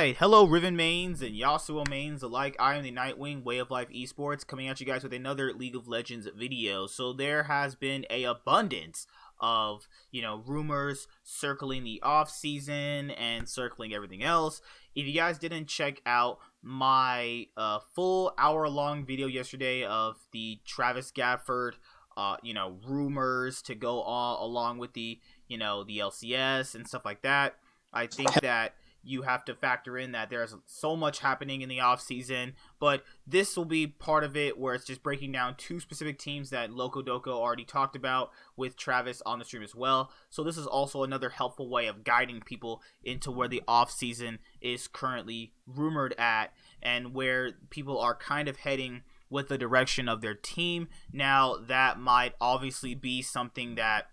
Alright, hello Riven mains and Yasuo mains alike. I am the Nightwing, Way of Life Esports, coming at you guys with another League of Legends video. So there has been a abundance of, rumors circling the off season and circling everything else. If you guys didn't check out my full hour-long video yesterday of the Travis Gafford, rumors to go along with the LCS and stuff like that, I think that you have to factor in that there's so much happening in the off season, but this will be part of it where it's just breaking down two specific teams that Loco Doco already talked about with Travis on the stream as well. So this is also another helpful way of guiding people into where the off season is currently rumored at and where people are kind of heading with the direction of their team. Now that might obviously be something that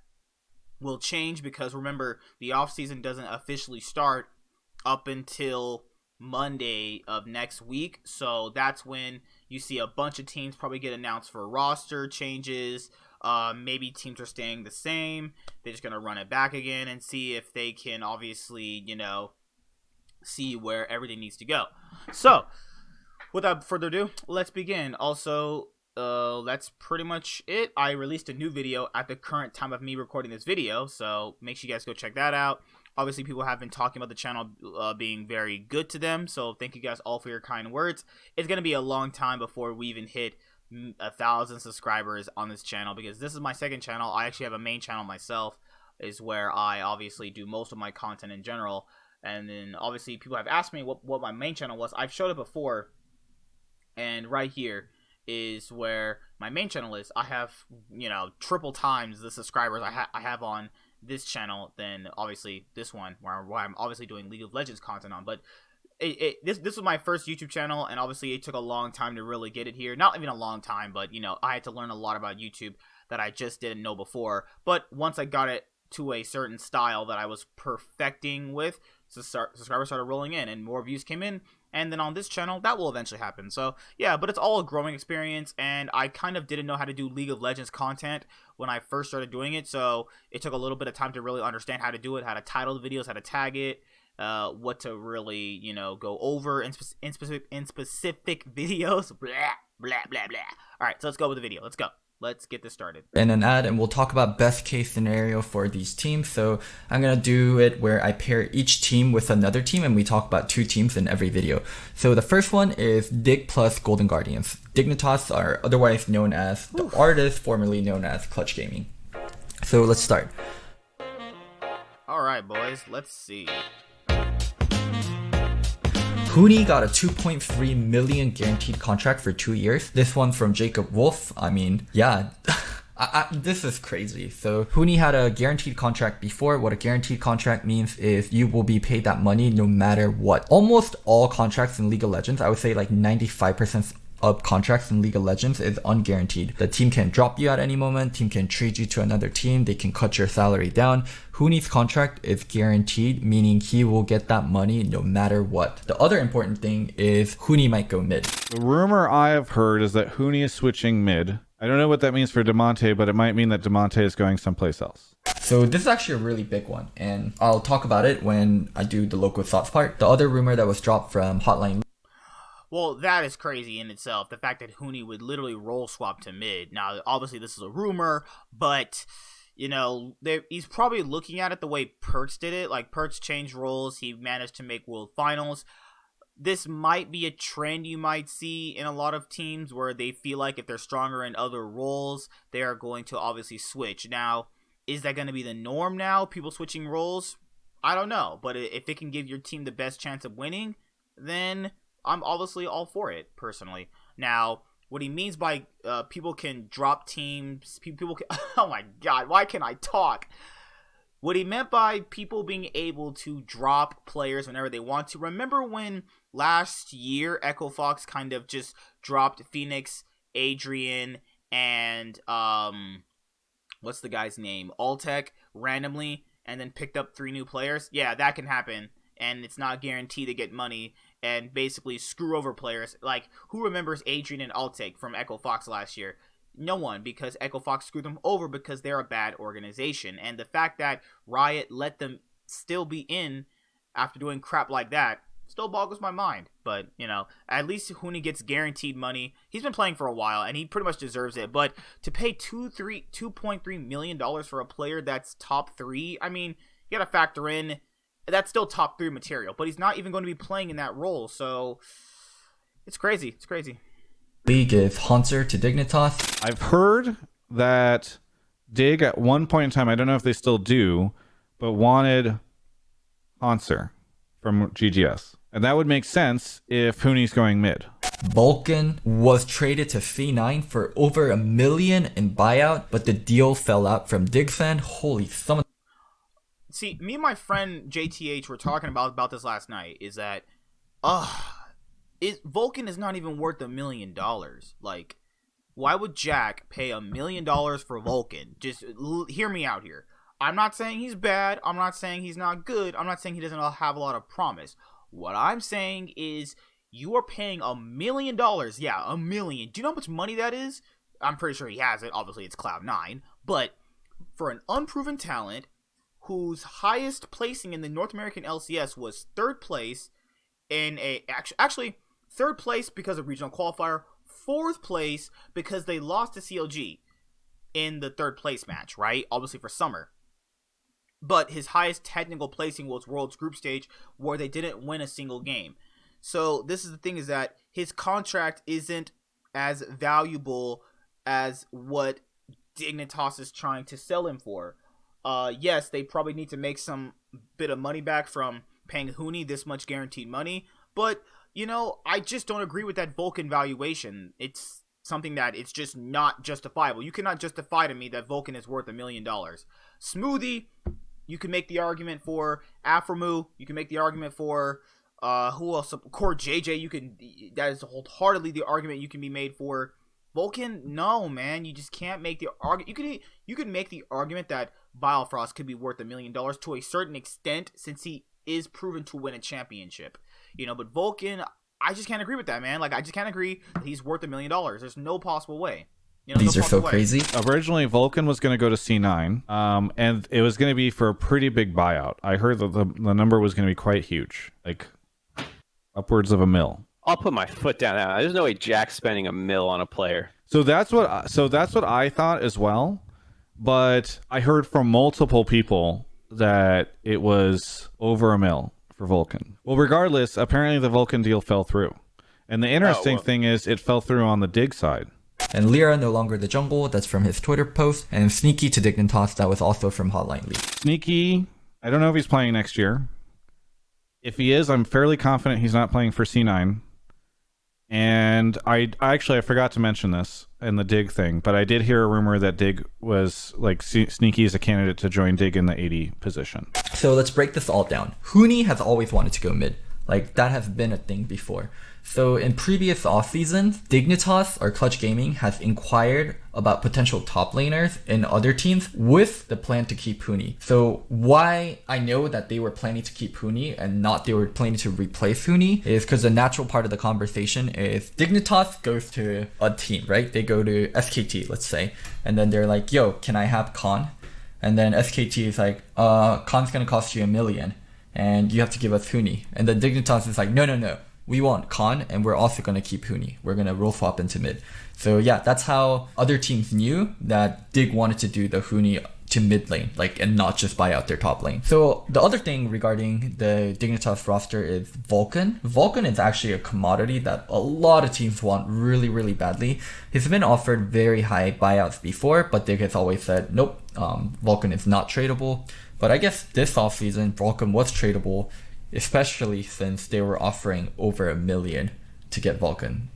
will change because remember, the off season doesn't officially start up until Monday of next week, so that's when you see a bunch of teams probably get announced for roster changes. Maybe teams are staying the same, they're just gonna run it back again and see if they can obviously see where everything needs to go. So without further ado, let's begin. Also, that's pretty much it. I released a new video at the current time of me recording this video, so make sure you guys go check that out. Obviously, people have been talking about the channel being very good to them, so thank you guys all for your kind words. It's going to be a long time before we even hit 1,000 subscribers on this channel, because this is my second channel. I actually have a main channel myself, is where I obviously do most of my content in general, and then obviously people have asked me what my main channel was. I've showed it before, and right here is where my main channel is. I have, triple times the subscribers I have on this channel than obviously this one where I'm obviously doing League of Legends content on. But this was my first YouTube channel, and obviously it took a long time to really get it here. Not even a long time, but I had to learn a lot about YouTube that I just didn't know before. But once I got it to a certain style that I was perfecting with, subscribers started rolling in and more views came in, and then on this channel that will eventually happen. So yeah, but it's all a growing experience, and I kind of didn't know how to do League of Legends content when I first started doing it, so it took a little bit of time to really understand how to do it, how to title the videos, how to tag it, what to really go over in specific videos. Blah blah blah blah. All right, so let's go with the video. Let's get this started. And an ad, and we'll talk about best case scenario for these teams. So I'm going to do it where I pair each team with another team, and we talk about two teams in every video. So the first one is Dig plus Golden Guardians. Dignitas are otherwise known as the artist formerly known as Clutch Gaming. So let's start. All right, boys, let's see. Huni got a 2.3 million guaranteed contract for 2 years. This one from Jacob Wolf. I mean, yeah, this is crazy. So Huni had a guaranteed contract before. What a guaranteed contract means is you will be paid that money no matter what. Almost all contracts in League of Legends, I would say like 95% of contracts in League of Legends is unguaranteed. The team can drop you at any moment, team can trade you to another team, they can cut your salary down. Huni's contract is guaranteed, meaning he will get that money no matter what. The other important thing is Huni might go mid. The rumor I have heard is that Huni is switching mid. I don't know what that means for Demonte, but it might mean that Demonte is going someplace else. So this is actually a really big one, and I'll talk about it when I do the local thoughts part. The other rumor that was dropped from Hotline. Well, that is crazy in itself. The fact that Huni would literally role swap to mid. Now, obviously, this is a rumor, but, he's probably looking at it the way Perks did it. Like, Perks changed roles. He managed to make World Finals. This might be a trend you might see in a lot of teams where they feel like if they're stronger in other roles, they are going to obviously switch. Now, is that going to be the norm now? People switching roles? I don't know. But if it can give your team the best chance of winning, then I'm obviously all for it, personally. Now, what he means by people can drop teams, people can, oh my god, why can't I talk? What he meant by people being able to drop players whenever they want to. Remember when last year Echo Fox kind of just dropped Phoenix, Adrian, and what's the guy's name? Altec randomly, and then picked up 3 new players? Yeah, that can happen, and it's not guaranteed to get money and basically screw over players. Like, who remembers Adrian and Altec from Echo Fox last year? No one, because Echo Fox screwed them over because they're a bad organization. And the fact that Riot let them still be in after doing crap like that still boggles my mind. But, at least Huni gets guaranteed money. He's been playing for a while, and he pretty much deserves it. But to pay $2.3 million for a player that's top 3, I mean, you got to factor in that's still top 3 material. But he's not even going to be playing in that role, so it's crazy. It's crazy. League is Hauntzer to Dignitas. I've heard that Dig at one point in time, I don't know if they still do, but wanted Hauntzer from GGS. And that would make sense if Huni's going mid. Vulcan was traded to C9 for over $1 million in buyout, but the deal fell out from Digfan. Holy, someone. See, me and my friend JTH were talking about this last night. Is that, Vulcan is not even worth $1 million. Like, why would Jack pay $1 million for Vulcan? Just hear me out here. I'm not saying he's bad. I'm not saying he's not good. I'm not saying he doesn't have a lot of promise. What I'm saying is you are paying $1 million. Yeah, $1 million. Do you know how much money that is? I'm pretty sure he has it. Obviously, it's Cloud9. But for an unproven talent whose highest placing in the North American LCS was 3rd place in actually 3rd place because of regional qualifier, 4th place because they lost to CLG in the 3rd place match, right? Obviously for summer. But his highest technical placing was World's Group Stage, where they didn't win a single game. So this is the thing, is that his contract isn't as valuable as what Dignitas is trying to sell him for. Yes, they probably need to make some bit of money back from paying Huni this much guaranteed money, but I just don't agree with that Vulcan valuation. It's something that it's just not justifiable. You cannot justify to me that Vulcan is worth $1 million. Smoothie, you can make the argument for. Aframu, you can make the argument for. Who else? Core JJ, that is wholeheartedly the argument you can be made for. Vulcan, no, man, you just can't make the argument. You can make the argument that Biofrost could be worth $1 million to a certain extent, since he is proven to win a championship. But Vulcan, I just can't agree with that, man. Like, I just can't agree that he's worth $1 million. There's no possible way. These are so crazy. Originally, Vulcan was going to go to C9, and it was going to be for a pretty big buyout. I heard that the number was going to be quite huge, like upwards of $1 million. I'll put my foot down now. There's no way Jack's spending $1 million on a player. So that's what I thought as well. But I heard from multiple people that it was over $1 million for Vulcan. Well, regardless, apparently the Vulcan deal fell through. And the interesting thing is it fell through on the Dig side. And Lyra, no longer the jungle, that's from his Twitter post. And Sneaky to Dignitas, that was also from Hotline League. Sneaky, I don't know if he's playing next year. If he is, I'm fairly confident he's not playing for C9. And I forgot to mention this in the Dig thing, but I did hear a rumor that Dig was, like, Sneaky is a candidate to join Dig in the 80 position. So let's break this all down. Huni has always wanted to go mid. Like, that has been a thing before. So in previous off seasons, Dignitas or Clutch Gaming has inquired about potential top laners in other teams with the plan to keep Huni. So why I know that they were planning to keep Huni and not they were planning to replace Huni is because the natural part of the conversation is Dignitas goes to a team, right? They go to SKT, let's say, and then they're like, yo, can I have Khan? And then SKT is like, Khan's gonna cost you $1 million and you have to give us Huni. And then Dignitas is like, no. We want Khan, and we're also going to keep Huni. We're going to roll swap into mid. So yeah, that's how other teams knew that Dig wanted to do the Huni to mid lane, like, and not just buy out their top lane. So the other thing regarding the Dignitas roster is Vulcan. Vulcan is actually a commodity that a lot of teams want really, really badly. He's been offered very high buyouts before, but Dig has always said, nope, Vulcan is not tradable. But I guess this offseason, Vulcan was tradable, especially since they were offering over $1 million to get Vulcan.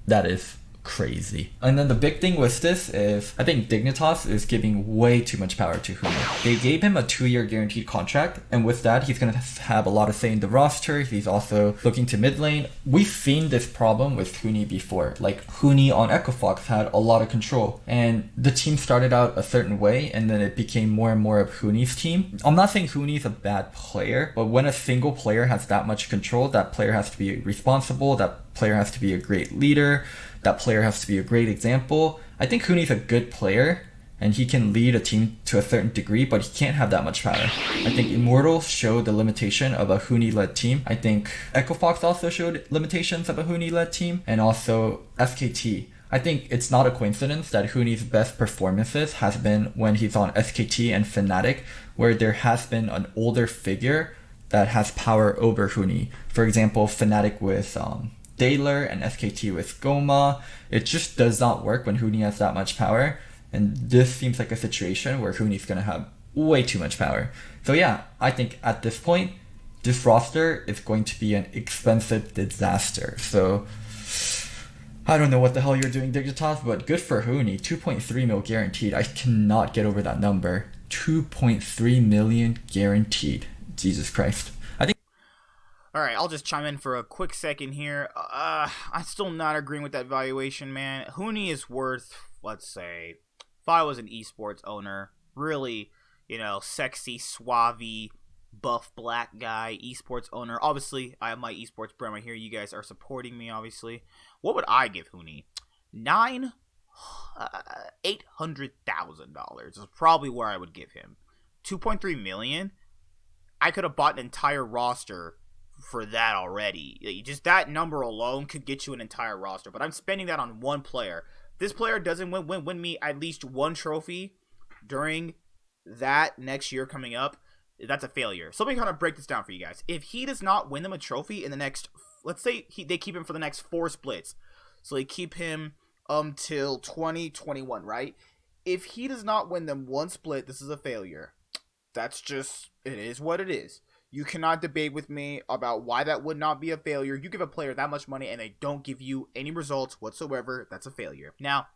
That is crazy. And then the big thing with this is I think Dignitas is giving way too much power to Huni. They gave him a 2-year guaranteed contract, and with that he's going to have a lot of say in the roster. He's also looking to mid lane. We've seen this problem with Huni before. Like, Huni on Echo Fox had a lot of control, and the team started out a certain way and then it became more and more of Huni's team. I'm not saying Huni's a bad player, but when a single player has that much control, that player has to be responsible, that player has to be a great leader, that player has to be a great example. I think Huni's a good player, and he can lead a team to a certain degree, but he can't have that much power. I think Immortal showed the limitation of a Huni-led team. I think Echo Fox also showed limitations of a Huni-led team, and also SKT. I think it's not a coincidence that Huni's best performances has been when he's on SKT and Fnatic, where there has been an older figure that has power over Huni. For example, Fnatic with Daler and SKT with Goma. It just does not work when Huni has that much power. And this seems like a situation where Huni's going to have way too much power. So yeah, I think at this point, this roster is going to be an expensive disaster. So I don't know what the hell you're doing, Dignitas, but good for Huni. 2.3 mil guaranteed. I cannot get over that number. 2.3 million guaranteed. Jesus Christ. All right, I'll just chime in for a quick second here. I'm still not agreeing with that valuation, man. Huni is worth, let's say, if I was an esports owner, really, sexy, suave, buff black guy, esports owner. Obviously, I have my esports brand right here. You guys are supporting me, obviously. What would I give Huni? $800,000 is probably where I would give him. 2.3 million. I could have bought an entire roster for that already. Just that number alone could get you an entire roster, but I'm spending that on one player. This player doesn't win me at least one trophy during that next year coming up. That's a failure. So let me kind of break this down for you guys. If he does not win them a trophy in the next, let's say they keep him for the next 4 splits, so they keep him till 2021, right? If he does not win them one split, this is a failure. That's just, it is what it is. You cannot debate with me about why that would not be a failure. You give a player that much money and they don't give you any results whatsoever, that's a failure. Now,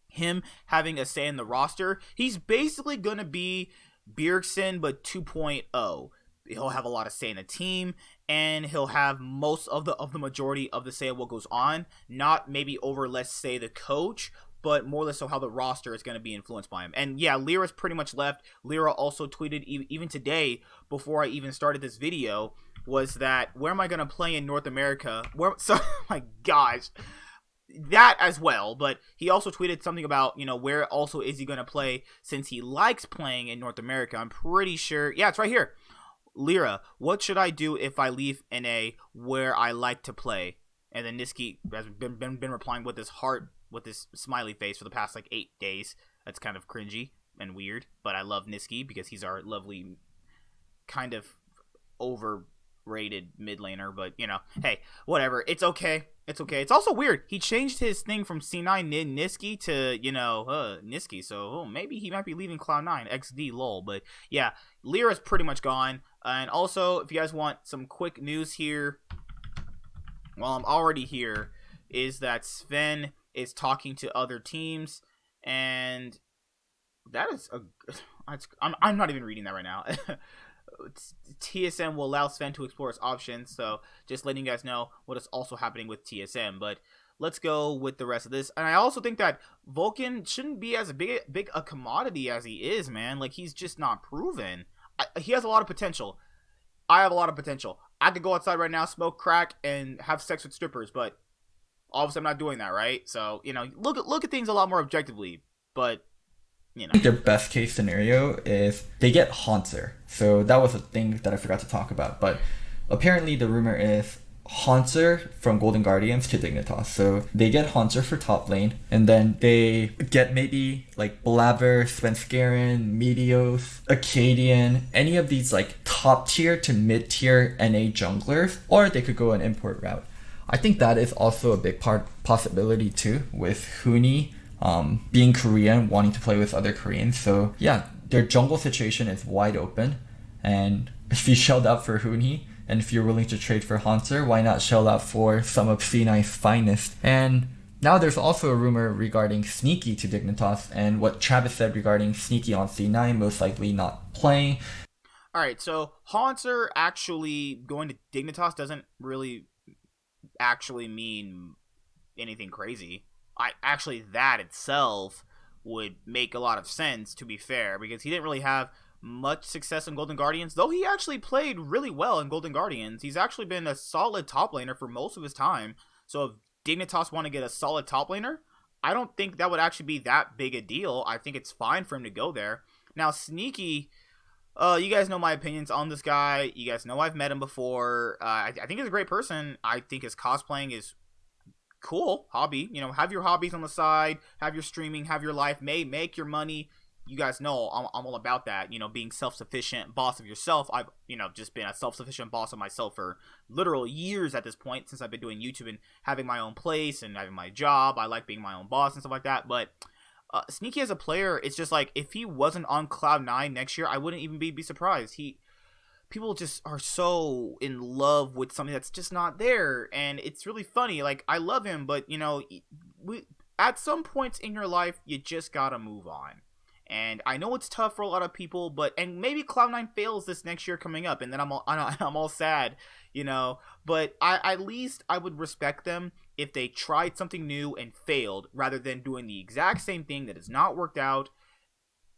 him having a say in the roster, he's basically going to be Bjergsen but 2.0. He'll have a lot of say in the team, and he'll have most of the majority of the say of what goes on, not maybe over, let's say, the coach, but more or less so how the roster is going to be influenced by him. And yeah, Lyra's pretty much left. Lyra also tweeted even today, before I even started this video, was that, where am I going to play in North America? So, my gosh. That as well, but he also tweeted something about, where also is he going to play since he likes playing in North America. I'm pretty sure. Yeah, it's right here. Lyra, what should I do if I leave NA where I like to play? And then Niski has been replying with this heart, with this smiley face for the past 8 days. That's kind of cringy and weird, but I love Niski because he's our lovely, kind of overrated mid laner. But hey, whatever. It's okay. It's okay. It's also weird. He changed his thing from C9 Niski to Niski. So maybe he might be leaving Cloud9 XD lol. But yeah, Lyra's pretty much gone. And also, if you guys want some quick news here, while I'm already here, is that Sven is talking to other teams, and that is I'm not even reading that right now. TSM will allow Sven to explore his options, so just letting you guys know what is also happening with TSM. But let's go with the rest of this. And I also think that Vulcan shouldn't be as big a commodity as he is, man. He's just not proven. He has a lot of potential. I have a lot of potential. I could go outside right now, smoke crack, and have sex with strippers, but obviously I'm not doing that, right? So, look at things a lot more objectively, but I think their best case scenario is they get Hauntzer. So that was a thing that I forgot to talk about. But apparently the rumor is Hauntzer from Golden Guardians to Dignitas. So they get Hauntzer for top lane, and then they get maybe Blabber, Svenskeren, Meteos, Acadian, any of these top tier to mid tier NA junglers, or they could go an import route. I think that is also a big possibility too, with Huni being Korean, wanting to play with other Koreans. So yeah, their jungle situation is wide open, and if you shelled out for Huni, and if you're willing to trade for Hauntzer, why not shell out for some of C9's finest? And now there's also a rumor regarding Sneaky to Dignitas, and what Travis said regarding Sneaky on C9 most likely not playing. Alright, so Hauntzer actually going to Dignitas doesn't really actually mean anything crazy. That itself would make a lot of sense, to be fair, because he didn't really have much success in Golden Guardians, though he actually played really well in Golden Guardians. He's actually been a solid top laner for most of his time. So if Dignitas want to get a solid top laner, I don't think that would actually be that big a deal. I think it's fine for him to go there. Now, Sneaky, you guys know my opinions on this guy. You guys know I've met him before. I think he's a great person. I think his cosplaying is cool hobby. You know, have your hobbies on the side, have your streaming, have your life, make your money. You guys know I'm all about that. You know, being self-sufficient, boss of yourself. I've, you know, just been a self-sufficient boss of myself for literal years at this point, since I've been doing YouTube and having my own place and having my job. I like being my own boss and stuff like that. But Sneaky as a player, it's just like, if he wasn't on Cloud9 next year, I wouldn't even be surprised. People just are so in love with something that's just not there, and it's really funny. Like, I love him, but you know, at some points in your life, you just gotta move on. And I know it's tough for a lot of people, and maybe Cloud9 fails this next year coming up, and then I'm all sad, you know. But at least I would respect them if they tried something new and failed, rather than doing the exact same thing that has not worked out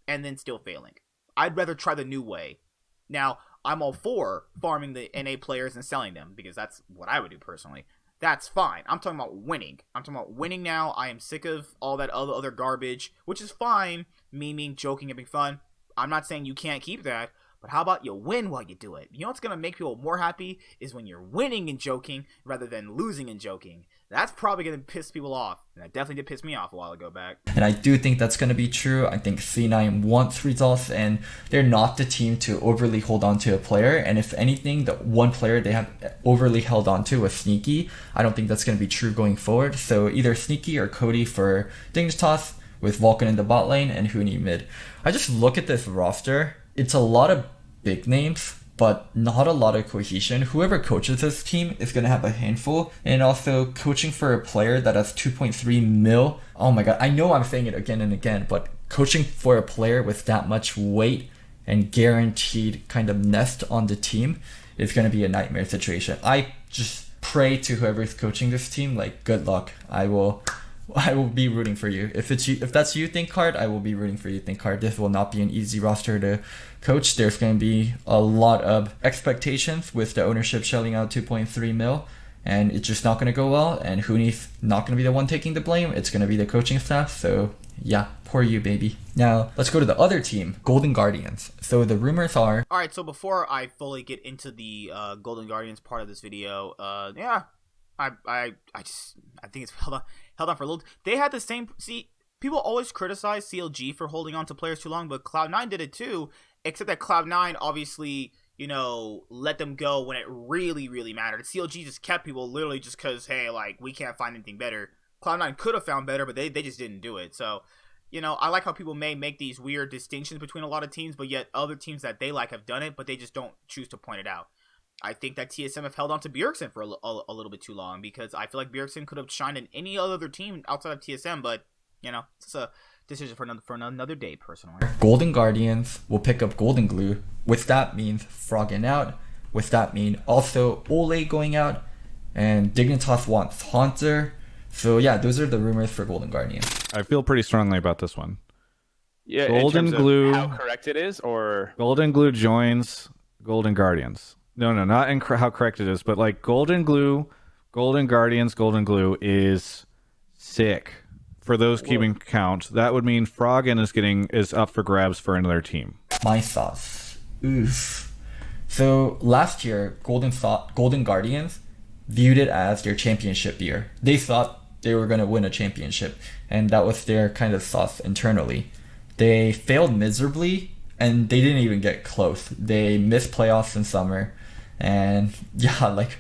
and then still failing. I'd rather try the new way. Now, I'm all for farming the NA players and selling them, because that's what I would do personally. That's fine. I'm talking about winning. I'm talking about winning now. I am sick of all that other garbage, which is fine. Memeing, joking, having fun. I'm not saying you can't keep that, but how about you win while you do it? You know what's going to make people more happy is when you're winning and joking rather than losing and joking. That's probably going to piss people off, and that definitely did piss me off a while ago back. And I do think that's going to be true. I think C9 wants results, and they're not the team to overly hold on to a player. And if anything, the one player they have overly held on to was Sneaky. I don't think that's going to be true going forward. So either Sneaky or Cody for Dignitas, with Vulcan in the bot lane and Huni mid. I just look at this roster. It's a lot of big names, but not a lot of cohesion. Whoever coaches this team is going to have a handful. And also, coaching for a player that has 2.3 mil. Oh my god, I know I'm saying it again and again, but coaching for a player with that much weight and guaranteed kind of nest on the team is going to be a nightmare situation. I just pray to whoever's coaching this team, like, good luck. I will be rooting for you. If that's you, Think Hard, I will be rooting for you, Think Hard. This will not be an easy roster to coach. There's going to be a lot of expectations with the ownership shelling out 2.3 mil, and it's just not going to go well, and Huni's not going to be the one taking the blame. It's going to be the coaching staff, so yeah, poor you, baby. Now, let's go to the other team, Golden Guardians. So the rumors are... Alright, so before I fully get into the Golden Guardians part of this video, yeah, I think it's held on for a little. They had the same. See, people always criticize CLG for holding on to players too long, but Cloud9 did it too. Except that Cloud9 obviously, you know, let them go when it really, really mattered. CLG just kept people literally just because, hey, like, we can't find anything better. Cloud9 could have found better, but they just didn't do it. So, you know, I like how people may make these weird distinctions between a lot of teams, but yet other teams that they like have done it, but they just don't choose to point it out. I think that TSM have held on to Bjergsen for a little bit too long, because I feel like Bjergsen could have shined in any other team outside of TSM, but, you know, it's a decision for another day, personally. Golden Guardians will pick up GoldenGlue, which that means Froggen out, which that means also Ole going out, and Dignitas wants Hauntzer. So yeah, those are the rumors for Golden Guardians. I feel pretty strongly about this one. Yeah, GoldenGlue, how correct it is, or GoldenGlue joins Golden Guardians. No, not in how correct it is, but like GoldenGlue, Golden Guardians, GoldenGlue is sick. For those keeping count, that would mean Froggen is up for grabs for another team. My thoughts. Oof. So last year, Golden Guardians viewed it as their championship year. They thought they were going to win a championship, and that was their kind of thoughts internally. They failed miserably, and they didn't even get close. They missed playoffs in summer, and yeah, like,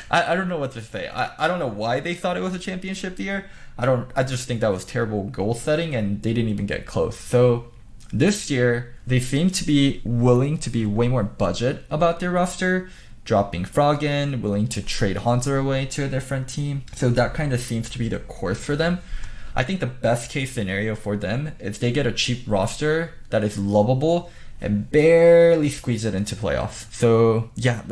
I don't know what to say. I don't know why they thought it was a championship year. I just think that was terrible goal setting, and they didn't even get close. So this year, they seem to be willing to be way more budget about their roster, dropping Froggen, willing to trade Hauntzer away to a different team. So that kind of seems to be the course for them. I think the best case scenario for them is they get a cheap roster that is lovable and barely squeeze it into playoffs. So yeah,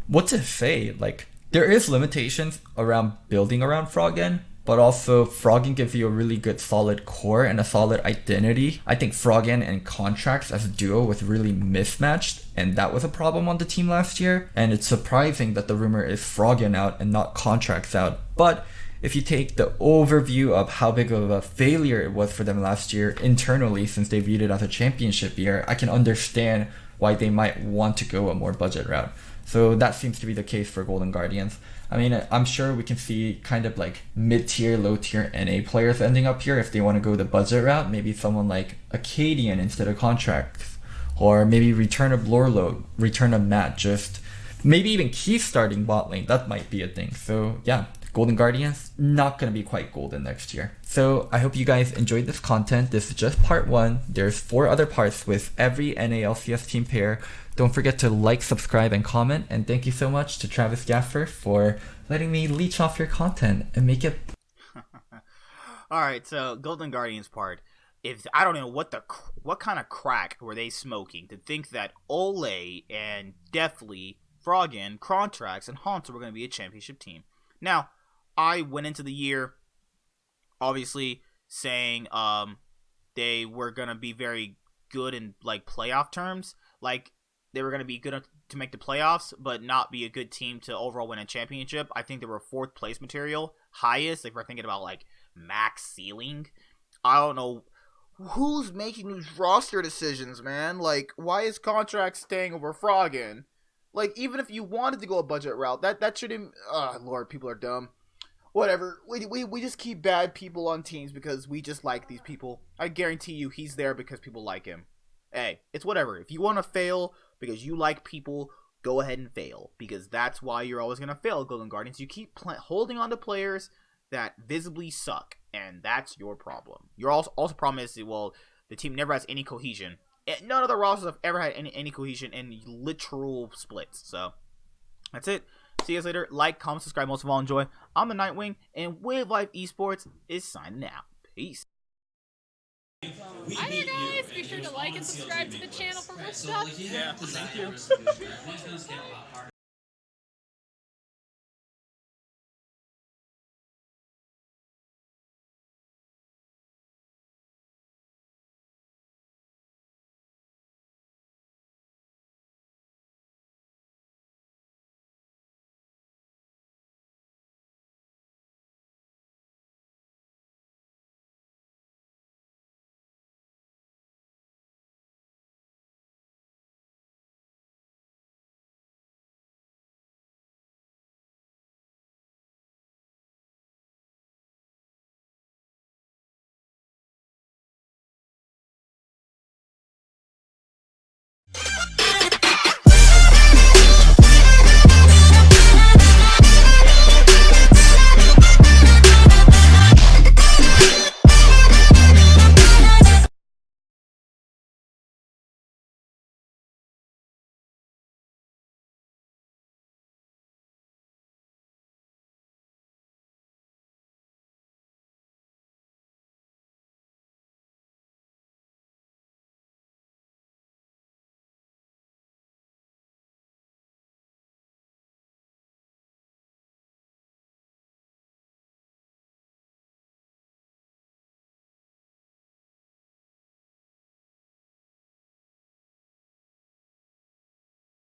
what to say? Like, there is limitations around building around Froggen, but also Froggen gives you a really good solid core and a solid identity. I think Froggen and Contracts as a duo was really mismatched, and that was a problem on the team last year. And it's surprising that the rumor is Froggen out and not Contracts out. But if you take the overview of how big of a failure it was for them last year internally, since they viewed it as a championship year, I can understand why they might want to go a more budget route. So that seems to be the case for Golden Guardians. I mean, I'm sure we can see kind of like mid-tier, low-tier NA players ending up here if they want to go the budget route. Maybe someone like Acadian instead of contracts. Or maybe return of Lorlo, return of Matt, just maybe even Keith starting bot lane. That might be a thing. So yeah, Golden Guardians, not going to be quite golden next year. So I hope you guys enjoyed this content. This is just part 1. There's 4 other parts with every NALCS team pair. Don't forget to like, subscribe, and comment. And thank you so much to Travis Gaffer for letting me leech off your content and make it. Alright, so Golden Guardians part. If I don't know what kind of crack were they smoking to think that Ole and Deathly, Froggen, Contracts, and Hauntzer were going to be a championship team. Now, I went into the year obviously saying they were going to be very good in like playoff terms. Like they were going to be good to make the playoffs, but not be a good team to overall win a championship. I think they were 4th place material, highest if we're thinking about like max ceiling. I don't know who's making these roster decisions, man. Like, why is Contract staying over Froggen? Like, even if you wanted to go a budget route, that shouldn't. Lord, people are dumb. Whatever. We just keep bad people on teams because we just like these people. I guarantee you, he's there because people like him. Hey, it's whatever. If you want to fail because you like people, go ahead and fail because that's why you're always gonna fail, Golden Guardians. You keep holding on to players that visibly suck, and that's your problem. Your also problem is, well, the team never has any cohesion. None of the rosters have ever had any cohesion in literal splits. So that's it. See you guys later. Like, comment, subscribe, most of all enjoy. I'm the Nightwing, and Way of Life Esports is signing out. Peace. Hi there, guys. Be sure to like and subscribe to the channel for more stuff. Yeah, thank you.